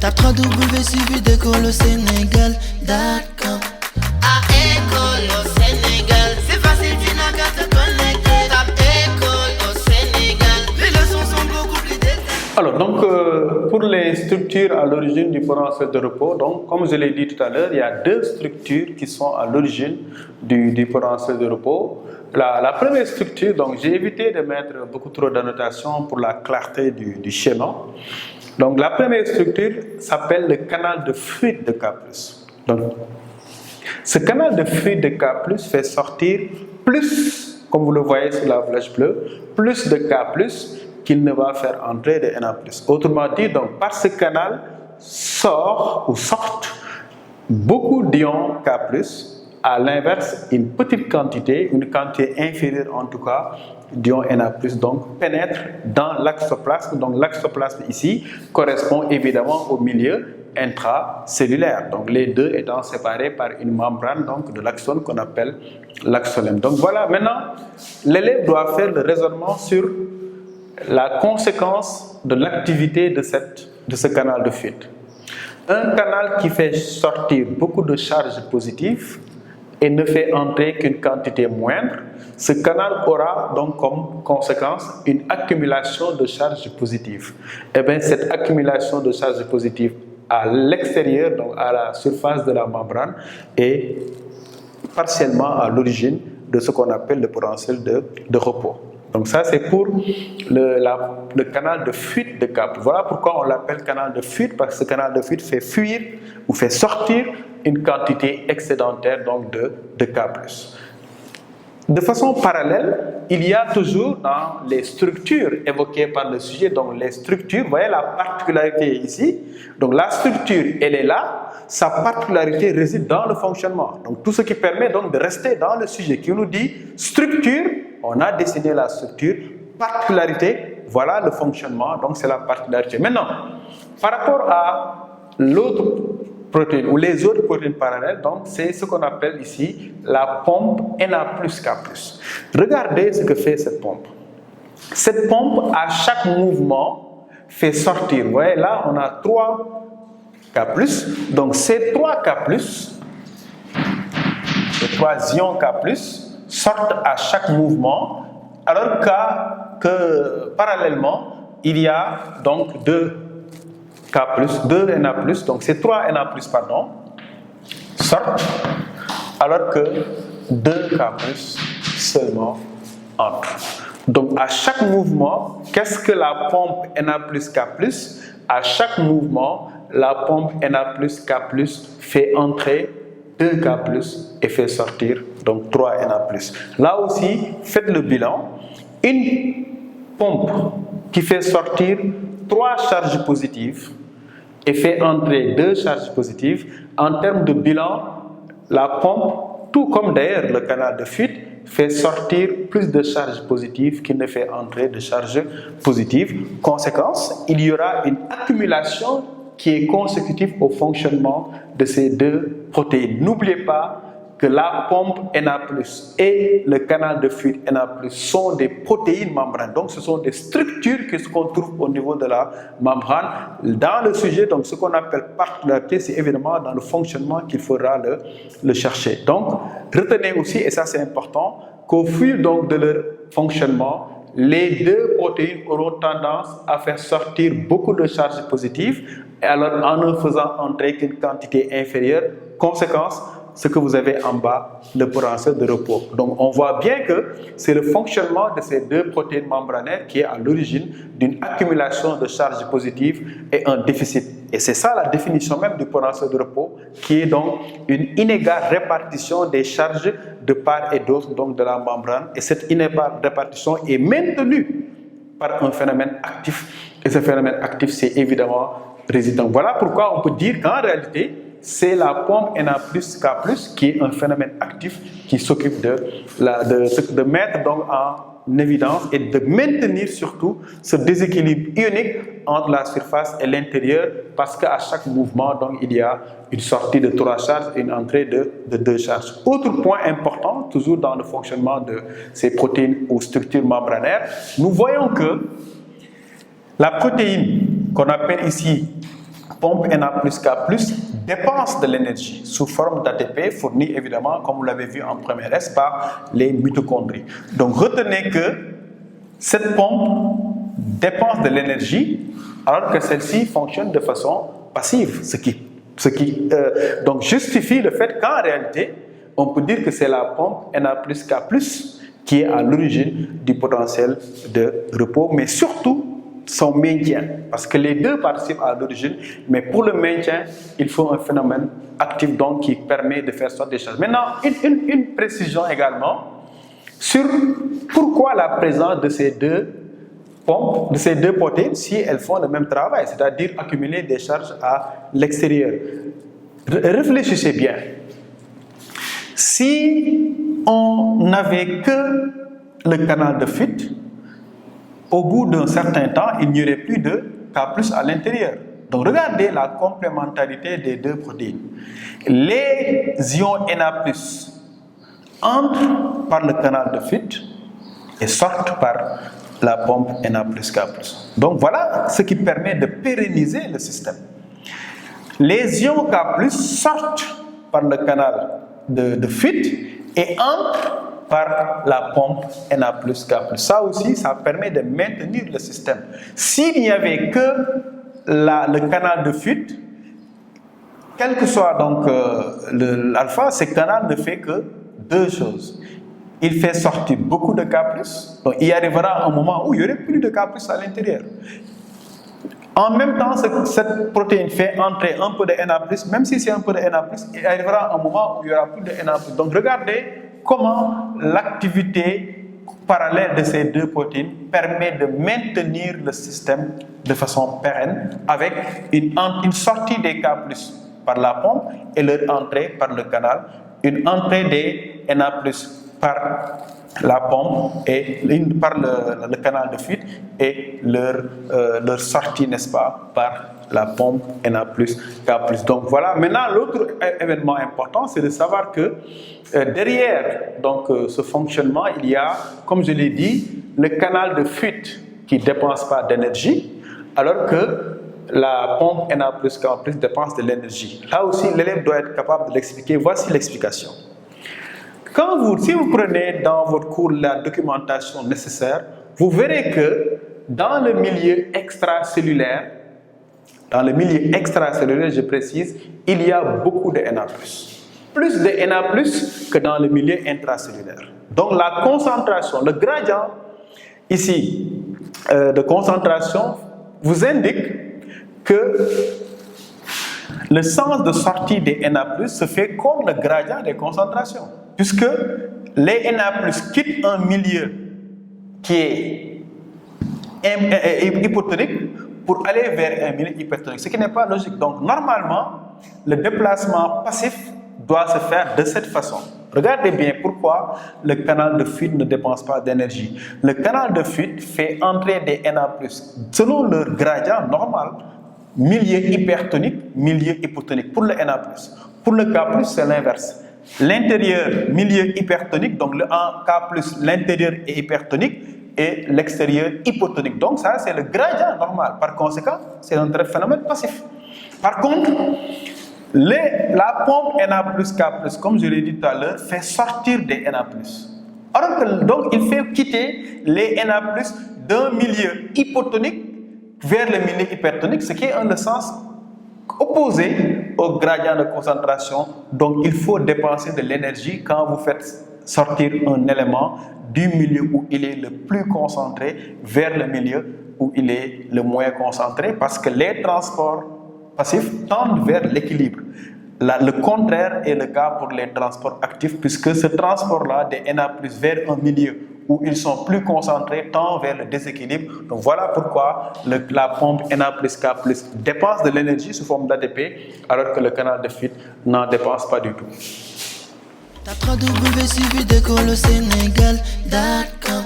Tape 3W suivi d'école au Sénégal.com. À école au Sénégal, c'est facile, tu n'as qu'à te connecter. Tape école au Sénégal, les leçons sont beaucoup plus détaillées. Alors, donc, pour les structures à l'origine du potentiel de repos, donc, comme je l'ai dit tout à l'heure, il y a deux structures qui sont à l'origine du potentiel de repos. La première structure, donc, j'ai évité de mettre beaucoup trop d'annotations pour la clarté du schéma. Donc, la première structure s'appelle le canal de fuite de K+. Donc, ce canal de fuite de K+, fait sortir plus, comme vous le voyez sur la flèche bleue, plus de K+, qu'il ne va faire entrer de Na+. Autrement dit, donc, par ce canal sortent beaucoup d'ions K+, à l'inverse, une petite quantité, une quantité inférieure en tout cas, d'ions Na+, donc pénètre dans l'axoplasme. Donc l'axoplasme ici correspond évidemment au milieu intracellulaire. Donc les deux étant séparés par une membrane donc, de l'axone qu'on appelle l'axolème. Donc voilà, maintenant, l'élève doit faire le raisonnement sur la conséquence de l'activité de ce canal de fuite. Un canal qui fait sortir beaucoup de charges positives et ne fait entrer qu'une quantité moindre, ce canal aura donc comme conséquence une accumulation de charges positives. Et bien cette accumulation de charges positives à l'extérieur, donc à la surface de la membrane, est partiellement à l'origine de ce qu'on appelle le potentiel de repos. Donc ça c'est pour le canal de fuite de K+. Voilà pourquoi on l'appelle canal de fuite, parce que ce canal de fuite fait fuir ou fait sortir une quantité excédentaire donc de K+. De façon parallèle, il y a toujours dans les structures évoquées par le sujet, donc les structures, vous voyez la particularité ici, donc la structure elle est là, sa particularité réside dans le fonctionnement. Donc tout ce qui permet donc de rester dans le sujet qui nous dit structure, on a dessiné la structure, particularité, voilà le fonctionnement, donc c'est la particularité. Maintenant, par rapport à l'autre protéine ou les autres protéines parallèles, donc c'est ce qu'on appelle ici la pompe Na plus K+. Regardez ce que fait cette pompe. Cette pompe, à chaque mouvement, fait sortir. Vous voyez là, on a 3 K+. Donc ces 3 K+, les 3 ions K+, sortent à chaque mouvement, alors que parallèlement, il y a donc 2 K+, 2 Na+, donc ces 3 Na+, pardon, sortent, alors que 2 K+, seulement entrent. Donc à chaque mouvement, qu'est-ce que la pompe Na plus K+? À chaque mouvement, la pompe Na plus K+ fait entrer 2 K+, et fait sortir donc 3 Na+. Là aussi, faites le bilan. Une pompe qui fait sortir 3 charges positives et fait entrer 2 charges positives, en termes de bilan, la pompe, tout comme d'ailleurs le canal de fuite, fait sortir plus de charges positives qu'il ne fait entrer de charges positives. Conséquence, il y aura une accumulation qui est consécutive au fonctionnement de ces deux protéines. N'oubliez pas que la pompe Na+, et le canal de fuite Na+, sont des protéines membranes. Donc ce sont des structures qu'on trouve au niveau de la membrane. Dans le sujet, donc ce qu'on appelle particularité, c'est évidemment dans le fonctionnement qu'il faudra le chercher. Donc retenez aussi, et ça c'est important, qu'au fil donc de leur fonctionnement, les deux protéines auront tendance à faire sortir beaucoup de charges positives, et alors en ne faisant entrer qu'une quantité inférieure. Conséquence, ce que vous avez en bas, le potentiel de repos. Donc on voit bien que c'est le fonctionnement de ces deux protéines membranaires qui est à l'origine d'une accumulation de charges positives et un déficit. Et c'est ça la définition même du potentiel de repos, qui est donc une inégale répartition des charges de part et d'autre donc de la membrane. Et cette inégale répartition est maintenue par un phénomène actif. Et ce phénomène actif, c'est évidemment résident. Voilà pourquoi on peut dire qu'en réalité, c'est la pompe Na plus K+, qui est un phénomène actif qui s'occupe de mettre donc en évidence et de maintenir surtout ce déséquilibre ionique entre la surface et l'intérieur, parce qu'à chaque mouvement, donc, il y a une sortie de 3 charges et une entrée de 2 charges. Autre point important, toujours dans le fonctionnement de ces protéines ou structures membranaires, nous voyons que la protéine qu'on appelle ici pompe Na plus K plus dépense de l'énergie sous forme d'ATP fournie évidemment, comme vous l'avez vu en première S, par les mitochondries. Donc retenez que cette pompe dépense de l'énergie alors que celle-ci fonctionne de façon passive, ce qui donc justifie le fait qu'en réalité, on peut dire que c'est la pompe Na plus K plus qui est à l'origine du potentiel de repos, mais surtout son maintien, parce que les deux participent à l'origine, mais pour le maintien, il faut un phénomène actif donc qui permet de faire sortir des charges. Maintenant, une précision également sur pourquoi la présence de ces deux pompes, de ces deux protéines, si elles font le même travail, c'est-à-dire accumuler des charges à l'extérieur. Réfléchissez bien. Si on n'avait que le canal de Fitt, au bout d'un certain temps, il n'y aurait plus de K+ à l'intérieur. Donc regardez la complémentarité des deux protéines. Les ions Na+ entrent par le canal de Fitt et sortent par la pompe Na plus K+. Donc voilà ce qui permet de pérenniser le système. Les ions K+ sortent par le canal de Fitt et entrent par la pompe Na plus K+. Ça aussi, ça permet de maintenir le système. S'il n'y avait que le canal de Fitt, quel que soit donc l'alpha, ce canal ne fait que deux choses. Il fait sortir beaucoup de K+, donc il arrivera un moment où il n'y aurait plus de K+ à l'intérieur. En même temps, cette protéine fait entrer un peu de Na+, même si c'est un peu de Na+, il arrivera un moment où il n'y aura plus de Na+. Donc regardez comment l'activité parallèle de ces deux protéines permet de maintenir le système de façon pérenne avec une sortie des K+ par la pompe et leur entrée par le canal, une entrée des Na+ par la pompe et par le canal de Fitt et leur sortie, n'est-ce pas, par la pompe Na plus K+. Donc voilà, maintenant l'autre événement important, c'est de savoir que derrière donc, ce fonctionnement, il y a, comme je l'ai dit, le canal de Fitt qui ne dépense pas d'énergie, alors que la pompe Na plus K+ dépense de l'énergie. Là aussi, l'élève doit être capable de l'expliquer. Voici l'explication. Si vous prenez dans votre cours la documentation nécessaire, vous verrez que dans le milieu extracellulaire, je précise, il y a beaucoup de Na+. Plus de Na+, que dans le milieu intracellulaire. Donc la concentration, le gradient ici de concentration vous indique que le sens de sortie des Na+, se fait comme le gradient des concentrations. Puisque les Na+ quittent un milieu qui est hypotonique pour aller vers un milieu hypertonique, ce qui n'est pas logique. Donc normalement, le déplacement passif doit se faire de cette façon. Regardez bien pourquoi le canal de Fitt ne dépense pas d'énergie. Le canal de Fitt fait entrer des Na+, selon leur gradient normal, milieu hypertonique, milieu hypotonique pour le Na+. Pour le K+, c'est l'inverse. L'intérieur, milieu hypertonique, donc le K+, l'intérieur est hypertonique et l'extérieur hypotonique. Donc ça, c'est le gradient normal. Par conséquent, c'est un phénomène passif. Par contre, la pompe Na plus K+, comme je l'ai dit tout à l'heure, fait sortir des Na+. Alors que, donc, il fait quitter les Na+, d'un milieu hypotonique vers le milieu hypertonique, ce qui est un sens opposé au gradient de concentration. Donc il faut dépenser de l'énergie quand vous faites sortir un élément du milieu où il est le plus concentré vers le milieu où il est le moins concentré, parce que les transports passifs tendent vers l'équilibre. Le contraire est le cas pour les transports actifs, puisque ce transport-là des Na+ vers un milieu où ils sont plus concentrés tend vers le déséquilibre. Donc voilà pourquoi la pompe Na plus K+ dépense de l'énergie sous forme d'ATP, alors que le canal de Fitt n'en dépense pas du tout. Tape www.suividecolosénégal.com.